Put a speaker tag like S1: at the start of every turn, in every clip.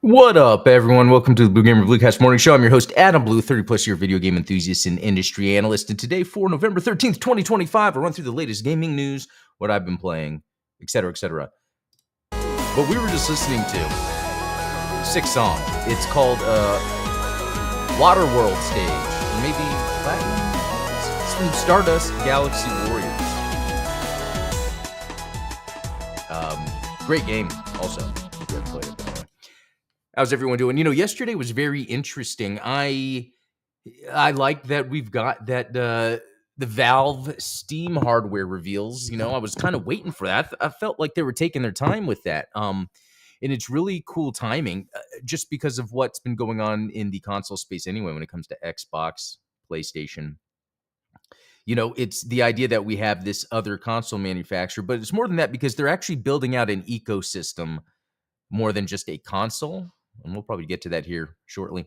S1: What up, everyone? Welcome to the Blue Gamer Bluecast Morning Show. I'm your host, Adam Blue, 30-plus year video game enthusiast and industry analyst. And today, for November 13th, 2025, I'll run through the latest gaming news, what I've been playing, etc., etc. But we were just listening to a sick song. It's called Waterworld Stage, or maybe Platinum. It's from Stardust Galaxy Warriors. Great game, also. If you haven't played it, but anyway. How's everyone doing? Yesterday was very interesting. I like that we've got that the Valve Steam hardware reveals. I was kind of waiting for that. I felt like they were taking their time with that. And it's really cool timing, just because of what's been going on in the console space anyway when it comes to Xbox, PlayStation. It's the idea that we have this other console manufacturer, but it's more than that because they're actually building out an ecosystem more than just a console. And we'll probably get to that here shortly.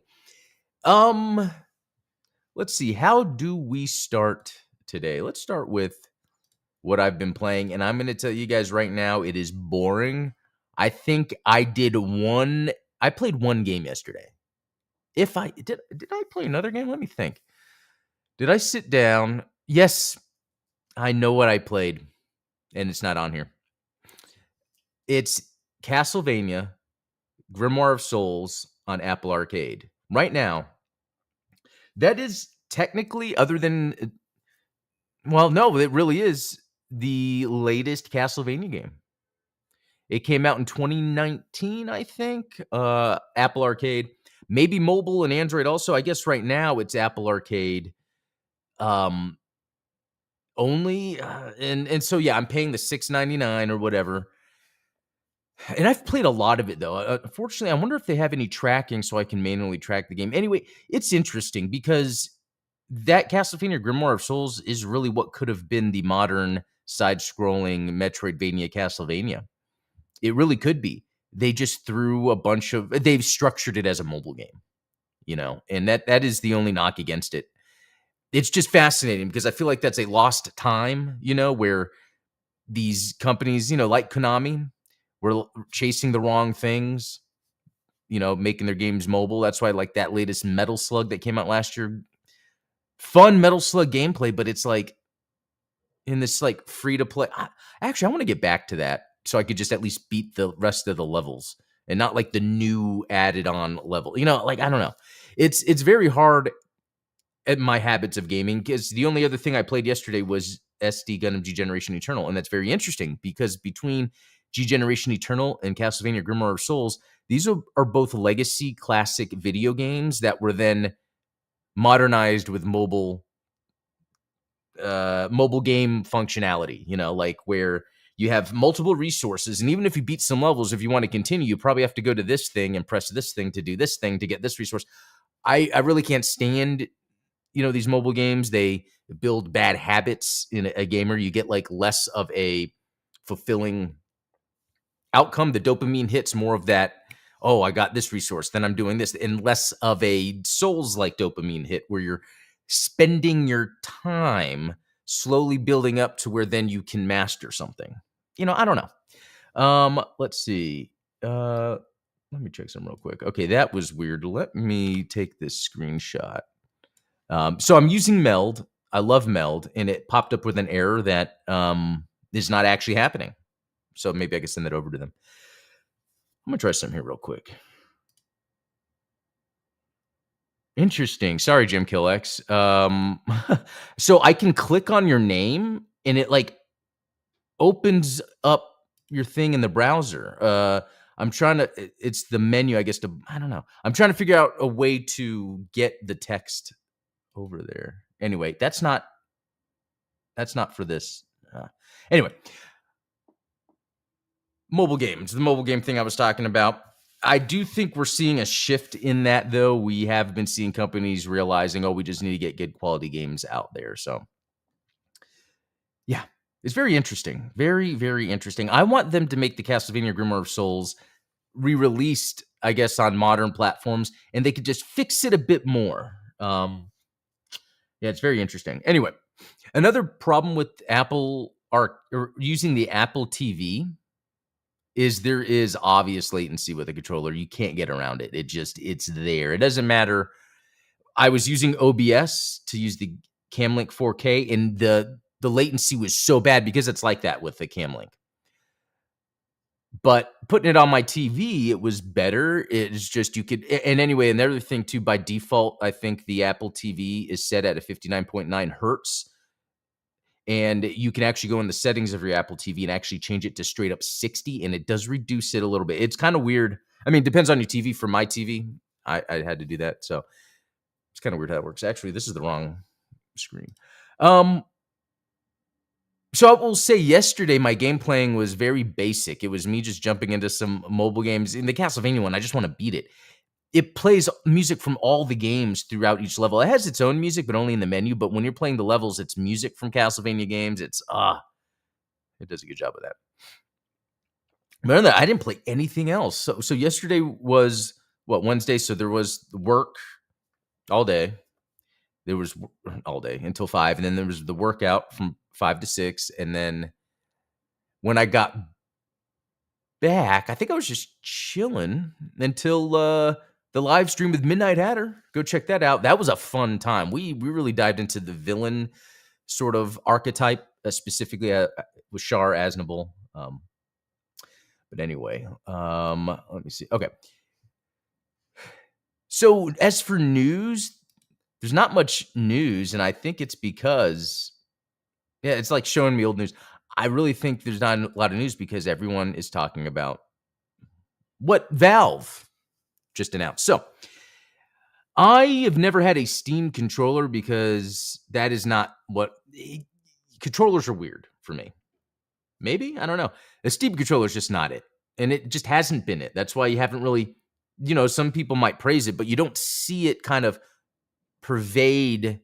S1: Let's see. How do we start today? Let's start with what I've been playing, and I'm going to tell you guys right now, it is boring. I think I played one game yesterday. If I did I play another game? Let me think. Did I sit down? Yes, I know what I played, and it's not on here. It's Castlevania Grimoire of Souls on Apple Arcade. Right now, that is technically, other than, well, no, it really is the latest Castlevania game. It came out in 2019, I think. Apple Arcade, maybe mobile and Android also. I guess right now it's Apple Arcade only. And so, yeah, I'm paying the $6.99 or whatever. And I've played a lot of it, though. Unfortunately, I wonder if they have any tracking so I can manually track the game. Anyway, it's interesting because that Castlevania Grimoire of Souls is really what could have been the modern side-scrolling Metroidvania Castlevania. It really could be. They just threw they've structured it as a mobile game, and that is the only knock against it. It's just fascinating because I feel like that's a lost time, where these companies, like Konami, were chasing the wrong things, making their games mobile. That's why I like that latest Metal Slug that came out last year. Fun Metal Slug gameplay, but it's like in this like free to play. Actually, I want to get back to that so I could just at least beat the rest of the levels and not like the new added on level. I don't know. It's very hard at my habits of gaming because the only other thing I played yesterday was SD Gundam G Generation Eternal, and that's very interesting because between G Generation Eternal and Castlevania Grimoire of Souls, these are both legacy classic video games that were then modernized with mobile game functionality, like where you have multiple resources. And even if you beat some levels, if you want to continue, you probably have to go to this thing and press this thing to do this thing to get this resource. I really can't stand, these mobile games. They build bad habits in a gamer. You get like less of a fulfilling outcome. The dopamine hits more of that, oh, I got this resource, then I'm doing this, and less of a Souls-like dopamine hit where you're spending your time slowly building up to where then you can master something. I don't know. Let's see. Let me check some real quick. Okay, that was weird. Let me take this screenshot. So I'm using Meld. I love Meld, and it popped up with an error that is not actually happening. So maybe I can send that over to them. I'm going to try something here real quick. Interesting. Sorry, Jim Killex. So I can click on your name and it like opens up your thing in the browser. I'm trying to, it's the menu, I guess, I don't know. I'm trying to figure out a way to get the text over there. Anyway, that's not for this. Anyway, mobile games, the mobile game thing I was talking about. I do think we're seeing a shift in that, though. We have been seeing companies realizing, oh, we just need to get good quality games out there. So, yeah, it's very interesting. Very, very interesting. I want them to make the Castlevania Grimoire of Souls re-released, I guess, on modern platforms, and they could just fix it a bit more. Yeah, it's very interesting. Anyway, another problem with Apple or using the Apple TV is there is obvious latency with a controller. You can't get around it. It's there. It doesn't matter. I was using OBS to use the Camlink 4K, and the latency was so bad because it's like that with the Camlink. But putting it on my TV, it was better. It's just you could, and anyway, another thing too, by default, I think the Apple TV is set at a 59.9 hertz. And you can actually go in the settings of your Apple TV and actually change it to straight up 60, and it does reduce it a little bit. It's kind of weird. I mean, it depends on your TV. For my TV, I had to do that. So it's kind of weird how it works. Actually, this is the wrong screen. So I will say yesterday, my game playing was very basic. It was me just jumping into some mobile games. In the Castlevania one, I just want to beat it. It plays music from all the games throughout each level. It has its own music, but only in the menu. But when you're playing the levels, it's music from Castlevania games. It does a good job of that. But other than that, I didn't play anything else. So yesterday was Wednesday. So there was work all day. There was all day until 5, and then there was the workout from 5 to 6, and then when I got back, I think I was just chilling until the live stream with Midnight Hatter. Go check that out. That was a fun time. We really dived into the villain sort of archetype, specifically with Shar Aznable. But anyway, let me see. Okay. So as for news, there's not much news, and I think it's because, it's like showing me old news. I really think there's not a lot of news because everyone is talking about what Valve just announced. So I have never had a Steam controller because that is not what controllers are weird for me. Maybe, I don't know. The Steam controller is just not it, and it just hasn't been it. That's why you haven't really, some people might praise it, but you don't see it kind of pervade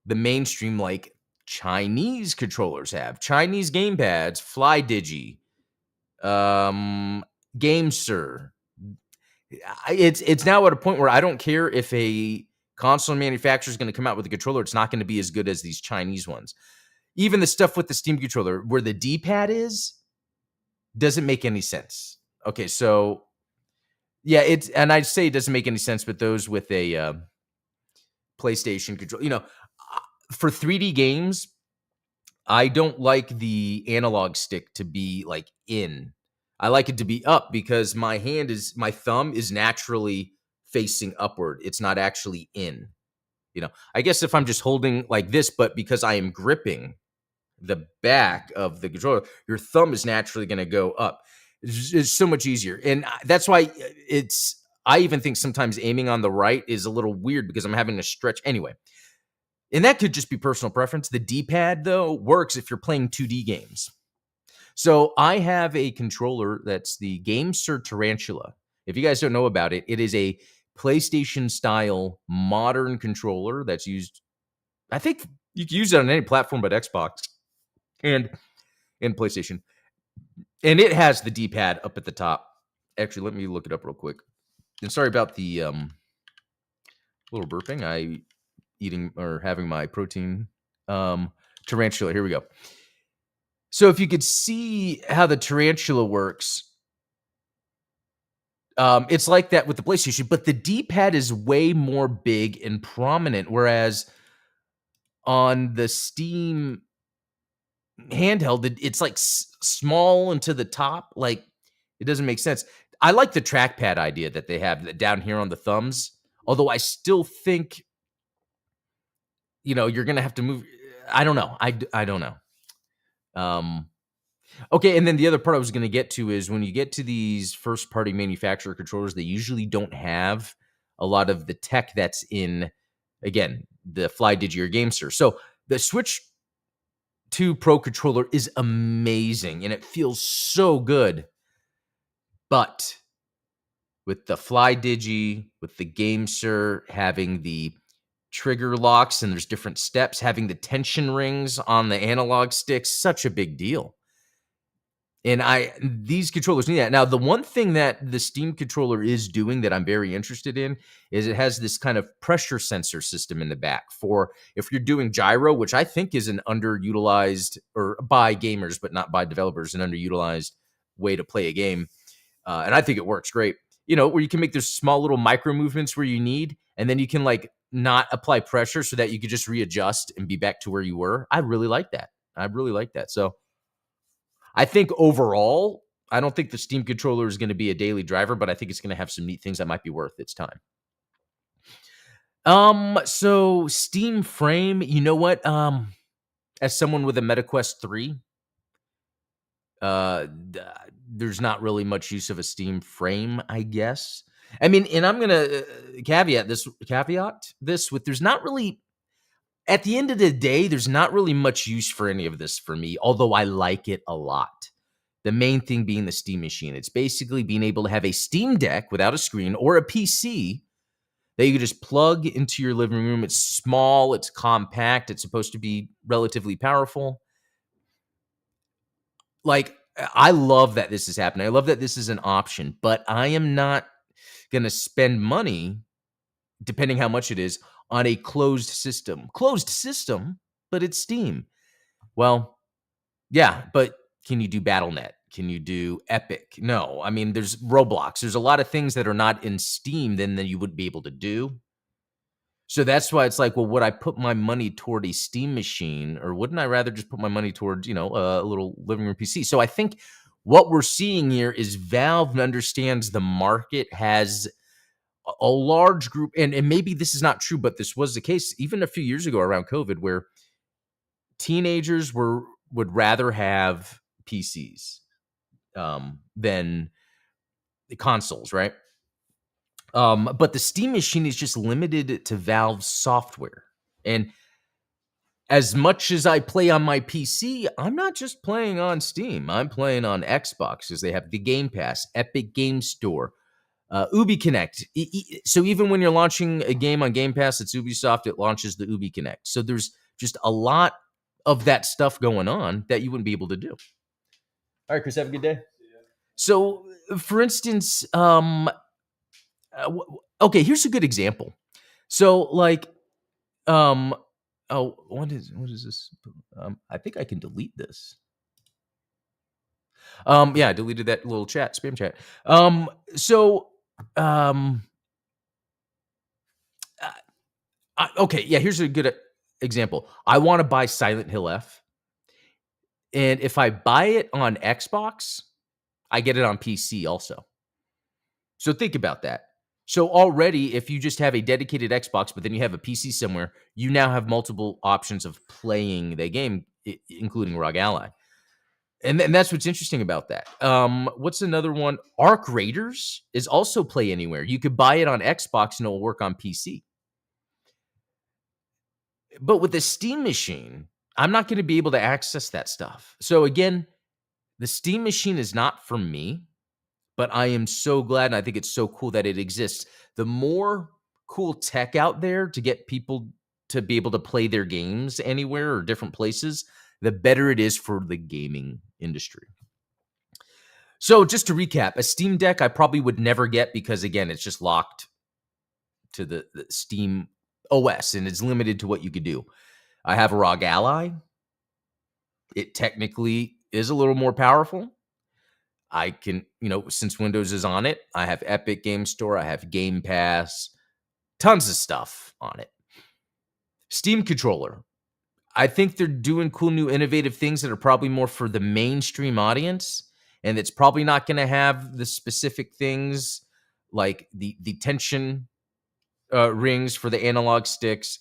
S1: the mainstream like Chinese controllers have. Chinese gamepads, FlyDigi, GameSir. It's now at a point where I don't care if a console manufacturer is going to come out with a controller. It's not going to be as good as these Chinese ones. Even the stuff with the Steam controller, where the D-pad is, doesn't make any sense. Okay, so yeah, and I'd say it doesn't make any sense, but those with a PlayStation controller, for 3D games, I don't like the analog stick to be like in. I like it to be up because my thumb is naturally facing upward. It's not actually in. I guess if I'm just holding like this, but because I am gripping the back of the controller, your thumb is naturally going to go up. It's so much easier. And that's why I even think sometimes aiming on the right is a little weird because I'm having to stretch. Anyway, and that could just be personal preference. The D-pad, though, works if you're playing 2D games. So I have a controller that's the GameSir Tarantula. If you guys don't know about it, it is a PlayStation-style modern controller that's used, I think you can use it on any platform but Xbox and PlayStation. And it has the D-pad up at the top. Actually, let me look it up real quick. And sorry about the little burping. Eating or having my protein tarantula. Here we go. So if you could see how the tarantula works, it's like that with the PlayStation, but the D-pad is way more big and prominent, whereas on the Steam handheld, it's like small and to the top. Like, it doesn't make sense. I like the trackpad idea that they have down here on the thumbs, although I still think you're going to have to move. I don't know. I don't know. Okay, and then the other part I was going to get to is when you get to these first-party manufacturer controllers, they usually don't have a lot of the tech that's in, again, the FlyDigi or GameSir. So the Switch 2 Pro controller is amazing, and it feels so good. But with the FlyDigi, with the GameSir, having the trigger locks and there's different steps, having the tension rings on the analog sticks, such a big deal. And these controllers need that. Now, the one thing that the Steam controller is doing that I'm very interested in is it has this kind of pressure sensor system in the back for if you're doing gyro, which I think is an underutilized, or by gamers, but not by developers, an underutilized way to play a game. And I think it works great. Where you can make those small little micro movements where you need, and then you can like not apply pressure so that you could just readjust and be back to where you were. I really like that. So I think overall, I don't think the Steam controller is going to be a daily driver, but I think it's going to have some neat things that might be worth its time. So Steam Frame, you know what? As someone with a MetaQuest 3, there's not really much use of a Steam Frame, I guess. I mean, and I'm gonna caveat this with there's not really, at the end of the day, there's not really much use for any of this for me, although I like it a lot. The main thing being the Steam machine. It's basically being able to have a Steam Deck without a screen or a PC that you can just plug into your living room. It's small, it's compact, it's supposed to be relatively powerful. Like, I love that this is happening. I love that this is an option, but I am not going to spend money, depending how much it is, on a closed system. Closed system, but it's Steam. Well, yeah, but can you do BattleNet? Can you do Epic? No. I mean, there's Roblox. There's a lot of things that are not in Steam then that you wouldn't be able to do. So that's why it's like, well, would I put my money toward a Steam machine, or wouldn't I rather just put my money towards, a little living room PC? So I think what we're seeing here is Valve understands the market has a large group, and maybe this is not true, but this was the case even a few years ago around COVID, where teenagers would rather have PCs than the consoles, right? But the Steam machine is just limited to Valve's software. And as much as I play on my PC, I'm not just playing on Steam. I'm playing on Xbox because they have the Game Pass, Epic Game Store, Ubi Connect. So even when you're launching a game on Game Pass, it's Ubisoft, it launches the Ubi Connect. So there's just a lot of that stuff going on that you wouldn't be able to do. All right, Chris, have a good day. So, for instance, okay, here's a good example. So, like, what is this? I think I can delete this. Yeah, I deleted that little spam chat. Okay, yeah, here's a good example. I want to buy Silent Hill F, and if I buy it on Xbox, I get it on PC also. So think about that. So already, if you just have a dedicated Xbox, but then you have a PC somewhere, you now have multiple options of playing the game, including ROG Ally. And that's what's interesting about that. What's another one? Arc Raiders is also play anywhere. You could buy it on Xbox and it will work on PC. But with the Steam machine, I'm not going to be able to access that stuff. So again, the Steam machine is not for me. But I am so glad, and I think it's so cool that it exists. The more cool tech out there to get people to be able to play their games anywhere or different places, the better it is for the gaming industry. So just to recap, a Steam Deck I probably would never get because, again, it's just locked to the Steam OS, and it's limited to what you could do. I have a ROG Ally. It technically is a little more powerful. I can, since Windows is on it, I have Epic Game Store, I have Game Pass, tons of stuff on it. Steam controller. I think they're doing cool, new, innovative things that are probably more for the mainstream audience, and it's probably not going to have the specific things like the tension rings for the analog sticks,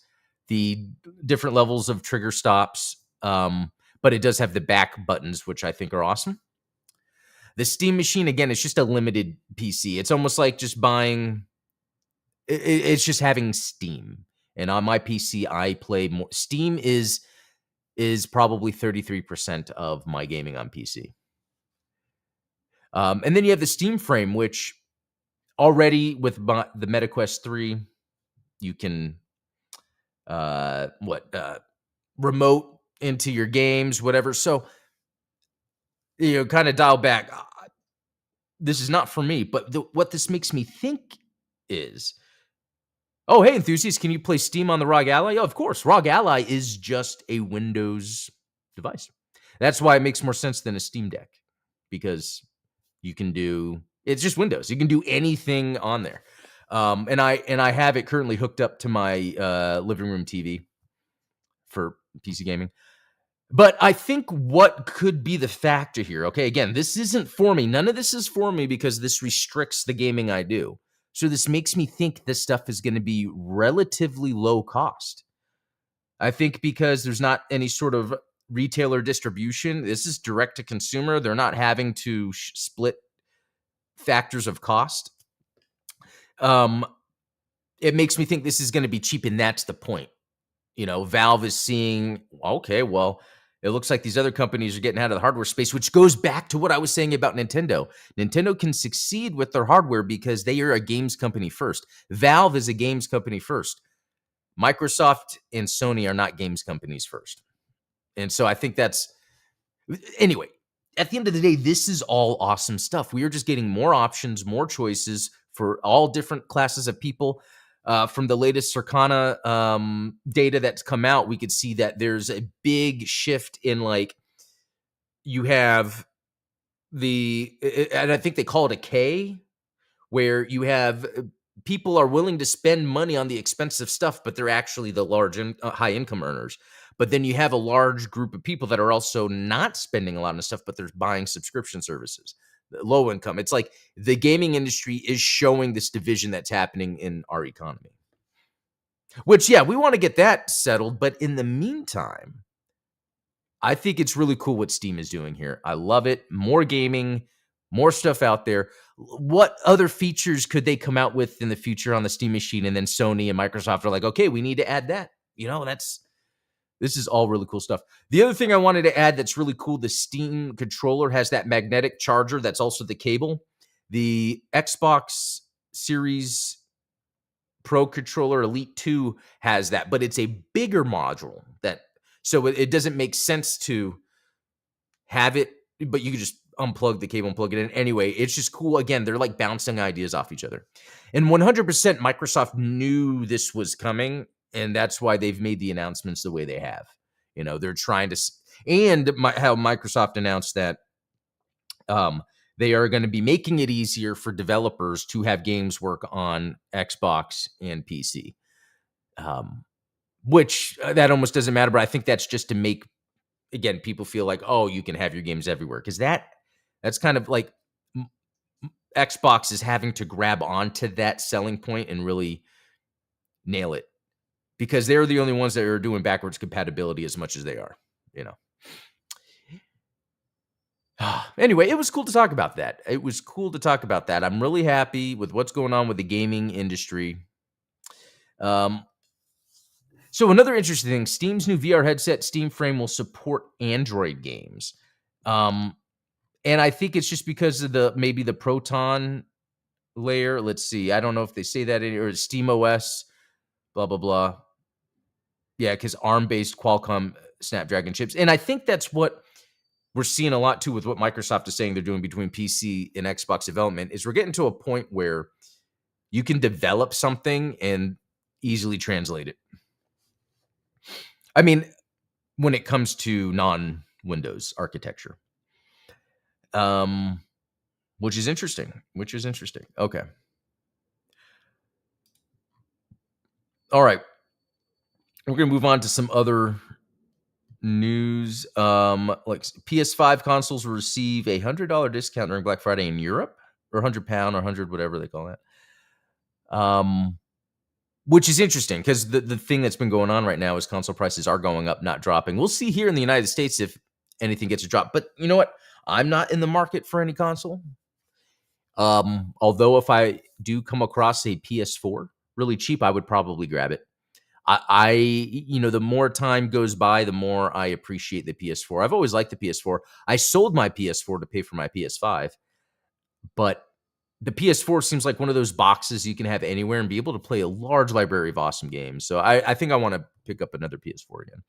S1: the different levels of trigger stops, but it does have the back buttons, which I think are awesome. The Steam machine, again, it's just a limited PC. It's almost like just buying, it's just having Steam. And on my PC, I play more. Steam is probably 33% of my gaming on PC. And then you have the Steam Frame, which already with the MetaQuest 3, you can remote into your games, whatever. So, kind of dial back. This is not for me, but what this makes me think is, oh, hey, enthusiasts, can you play Steam on the ROG Ally? Oh, of course. ROG Ally is just a Windows device. That's why it makes more sense than a Steam Deck, because You can do it's just Windows. You can do anything on there. And I have it currently hooked up to my living room TV for PC gaming. But I think what could be the factor here, okay, again, this isn't for me. None of this is for me because this restricts the gaming I do. So this makes me think this stuff is going to be relatively low cost. I think because there's not any sort of retailer distribution, this is direct to consumer. They're not having to split factors of cost. It makes me think this is going to be cheap, and that's the point. Valve is seeing, okay, well, it looks like these other companies are getting out of the hardware space, which goes back to what I was saying about Nintendo. Nintendo can succeed with their hardware because they are a games company first. Valve is a games company first. Microsoft and Sony are not games companies first. And so I think anyway, at the end of the day, this is all awesome stuff. We are just getting more options, more choices for all different classes of people. From the latest Circana data that's come out, we could see that there's a big shift in you have and I think they call it a K, where you have people are willing to spend money on the expensive stuff, but they're actually the large and high income earners. But then you have a large group of people that are also not spending a lot of stuff, but they're buying subscription services. Low income. It's like the gaming industry is showing this division that's happening in our economy. Which, yeah, we want to get that settled. But in the meantime, I think it's really cool what Steam is doing here. I love it. More gaming, more stuff out there. What other features could they come out with in the future on the Steam machine? And then Sony and Microsoft are like, okay, we need to add that. This is all really cool stuff. The other thing I wanted to add that's really cool, the Steam controller has that magnetic charger that's also the cable. The Xbox Series Pro controller Elite 2 has that, but it's a bigger module so it doesn't make sense to have it, but you can just unplug the cable and plug it in. Anyway, it's just cool. Again, they're like bouncing ideas off each other. And 100% Microsoft knew this was coming, and that's why they've made the announcements the way they have. They're trying to, how Microsoft announced that they are going to be making it easier for developers to have games work on Xbox and PC. Which that almost doesn't matter, but I think that's just to make, again, people feel like, oh, you can have your games everywhere. Because that's kind of like Xbox is having to grab onto that selling point and really nail it. Because they're the only ones that are doing backwards compatibility as much as they are, Anyway, it was cool to talk about that. I'm really happy with what's going on with the gaming industry. So another interesting thing, Steam's new VR headset, Steam Frame, will support Android games. And I think it's just because of maybe the Proton layer. Let's see. I don't know if they say that or Steam OS, blah, blah, blah. Yeah, because ARM-based Qualcomm Snapdragon chips. And I think that's what we're seeing a lot, too, with what Microsoft is saying they're doing between PC and Xbox development, is we're getting to a point where you can develop something and easily translate it. I mean, when it comes to non-Windows architecture, which is interesting. Okay. All right. We're going to move on to some other news. Like PS5 consoles will receive a $100 discount during Black Friday in Europe, or £100 or 100, whatever they call that. Which is interesting because the thing that's been going on right now is console prices are going up, not dropping. We'll see here in the United States if anything gets a drop. But you know what? I'm not in the market for any console. Although if I do come across a PS4 really cheap, I would probably grab it. The more time goes by, the more I appreciate the PS4. I've always liked the PS4. I sold my PS4 to pay for my PS5, but the PS4 seems like one of those boxes you can have anywhere and be able to play a large library of awesome games. So I think I want to pick up another PS4 again.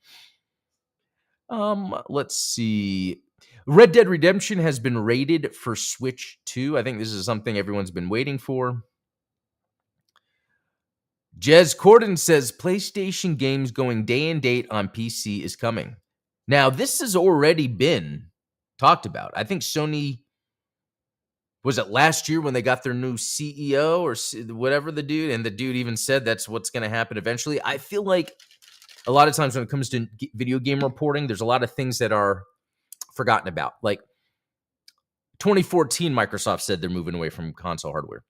S1: Let's see. Red Dead Redemption has been rated for Switch 2. I think this is something everyone's been waiting for. Jez Corden says PlayStation games going day and date on PC is coming. Now, this has already been talked about. I think Sony Was it last year when they got their new CEO or whatever the dude, and the dude even said that's what's going to happen eventually. I feel like a lot of times when it comes to video game reporting, there's a lot of things that are forgotten about. Like 2014, Microsoft said they're moving away from console hardware.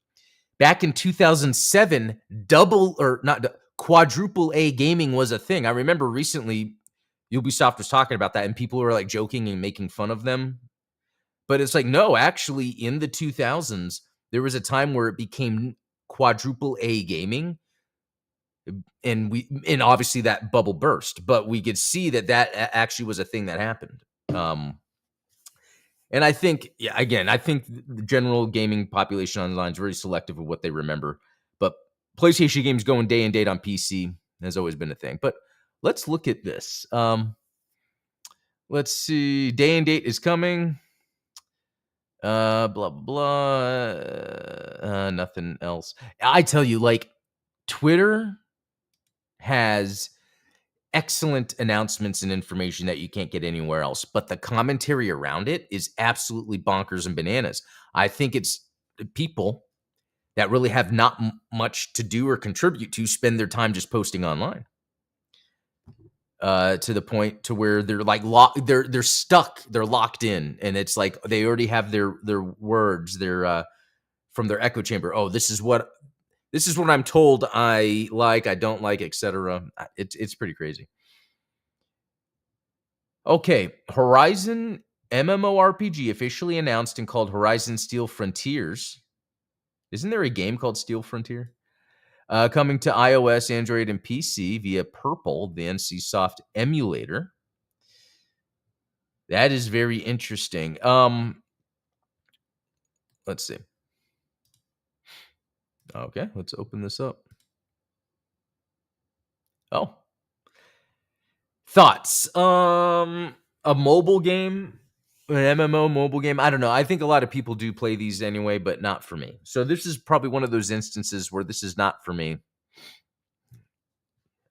S1: Back in 2007, quadruple A gaming was a thing. I remember recently Ubisoft was talking about that and people were like joking and making fun of them. But it's like, no, actually in the 2000s, there was a time where it became quadruple A gaming. And obviously that bubble burst, but we could see that actually was a thing that happened. And I think, I think the general gaming population online is very selective of what they remember. But PlayStation games going day and date on PC has always been a thing. But let's look at this. Let's see. Day and date is coming. Blah, blah, blah. Nothing else. I tell you, like, Twitter has excellent announcements and information that you can't get anywhere else, but the commentary around it is absolutely bonkers and bananas. I think it's people that really have not much to do or contribute to spend their time just posting online. To the point to where they're like they're stuck, they're locked in, and it's like they already have their words, from their echo chamber. Oh, this is what I'm told I don't like, etc. It's pretty crazy. Okay, Horizon MMORPG officially announced and called Horizon Steel Frontiers. Isn't there a game called Steel Frontier? Coming to iOS, Android, and PC via Purple, the NCSoft emulator. That is very interesting. Let's see. Okay, let's open this up. Oh. Thoughts? A mobile game, an MMO mobile game. I don't know. I think a lot of people do play these anyway, but not for me. So this is probably one of those instances where this is not for me.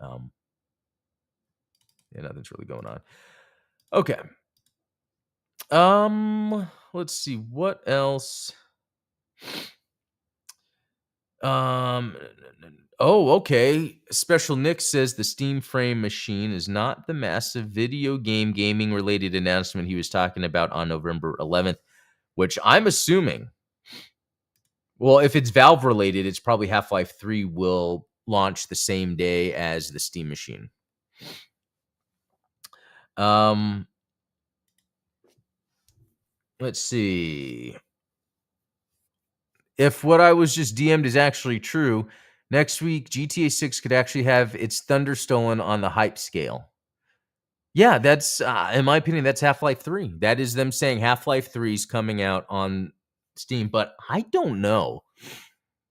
S1: Yeah, nothing's really going on. Okay. Let's see what else. Oh, okay. Special Nick says the Steam Frame machine is not the massive video gaming related announcement he was talking about on November 11th, which I'm assuming. Well, if it's Valve related, it's probably Half-Life 3 will launch the same day as the Steam machine. Let's see. If what I was just DM'd is actually true, next week GTA 6 could actually have its thunder stolen on the hype scale. Yeah, that's, in my opinion, that's Half-Life 3. That is them saying Half-Life 3 is coming out on Steam, but I don't know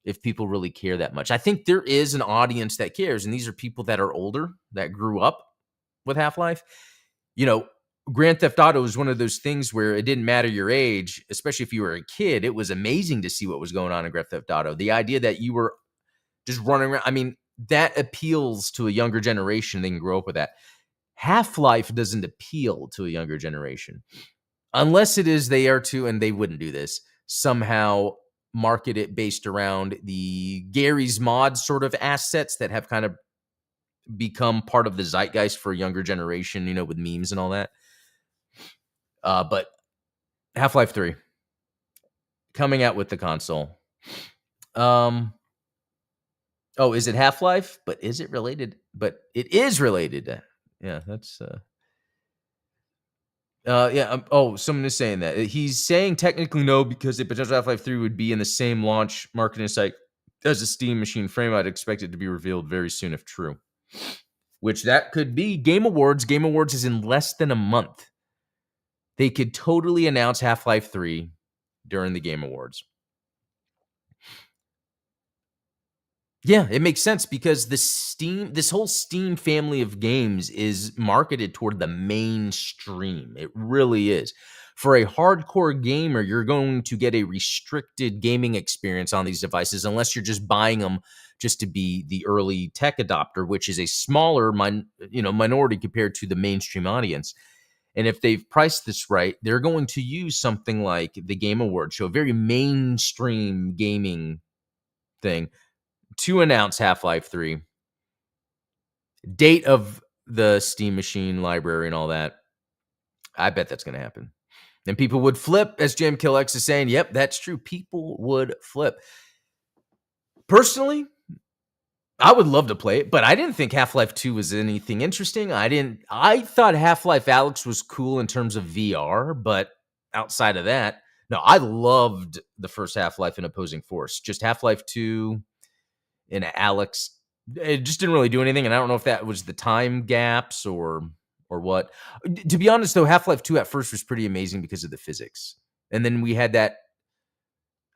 S1: if people really care that much. I think there is an audience that cares, and these are people that are older, that grew up with Half-Life. You know, Grand Theft Auto is one of those things where it didn't matter your age, especially if you were a kid. It was amazing to see what was going on in Grand Theft Auto. The idea that you were just running around, I mean, that appeals to a younger generation. They can grow up with that. Half-Life doesn't appeal to a younger generation. Unless it is they are to, and they wouldn't do this, somehow market it based around the Gary's Mod sort of assets that have kind of become part of the zeitgeist for a younger generation, you know, with memes and all that. But Half-Life 3 coming out with the console. Oh, is it Half-Life? But is it related? But it is related. Yeah, that's someone is saying that. He's saying technically no, because a potential Half-Life 3 would be in the same launch marketing site as a Steam machine frame. I'd expect it to be revealed very soon if true. Which that could be Game Awards. Game Awards is in less than a month. They could totally announce Half-Life 3 during the Game Awards. Yeah, it makes sense because this whole Steam family of games is marketed toward the mainstream. It really is. For a hardcore gamer, you're going to get a restricted gaming experience on these devices unless you're just buying them just to be the early tech adopter, which is a smaller minority compared to the mainstream audience. And if they've priced this right, they're going to use something like the Game Awards show, a very mainstream gaming thing, to announce Half-Life 3, date of the Steam Machine library and all that. I bet that's going to happen. And people would flip, as Jam Kill X is saying. Yep, that's true. People would flip. Personally, I would love to play it, but I didn't think Half-Life 2 was anything interesting. I thought Half-Life Alyx was cool in terms of VR, but outside of that, no, I loved the first Half-Life in Opposing Force. Just Half-Life 2 and Alyx, it just didn't really do anything, and I don't know if that was the time gaps or what. To be honest, though, Half-Life 2 at first was pretty amazing because of the physics. And then we had that,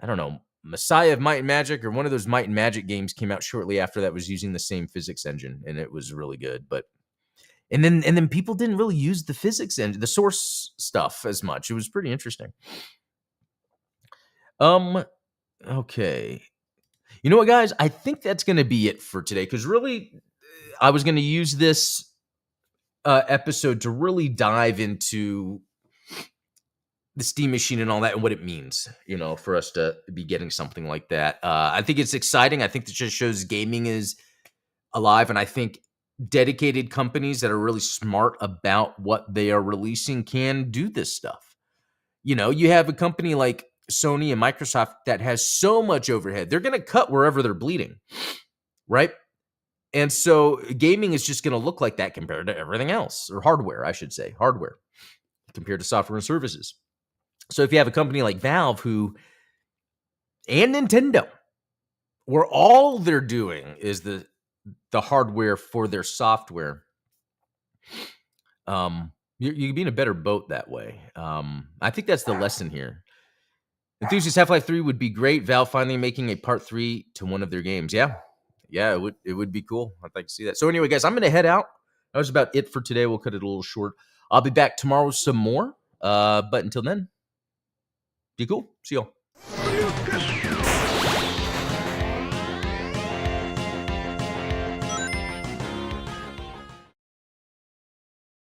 S1: I don't know, Messiah of Might and Magic, or one of those Might and Magic games came out shortly after that, was using the same physics engine, and it was really good. But and then people didn't really use the physics engine, the source stuff, as much. It was pretty interesting. Okay. You know what, guys? I think that's going to be it for today, because really, I was going to use this episode to really dive into the Steam Machine and all that, and what it means, for us to be getting something like that. I think it's exciting. I think it just shows gaming is alive, and I think dedicated companies that are really smart about what they are releasing can do this stuff. You have a company like Sony and Microsoft that has so much overhead. They're going to cut wherever they're bleeding, right? And so gaming is just going to look like that compared to everything else, or hardware, I should say, hardware compared to software and services. So if you have a company like Valve and Nintendo, where all they're doing is the hardware for their software, you'd be in a better boat that way. I think that's the lesson here. Enthusiast Half-Life 3 would be great. Valve finally making a part 3 to one of their games. Yeah, it would be cool. I'd like to see that. So anyway, guys, I'm going to head out. That was about it for today. We'll cut it a little short. I'll be back tomorrow with some more. But until then, be cool. See y'all.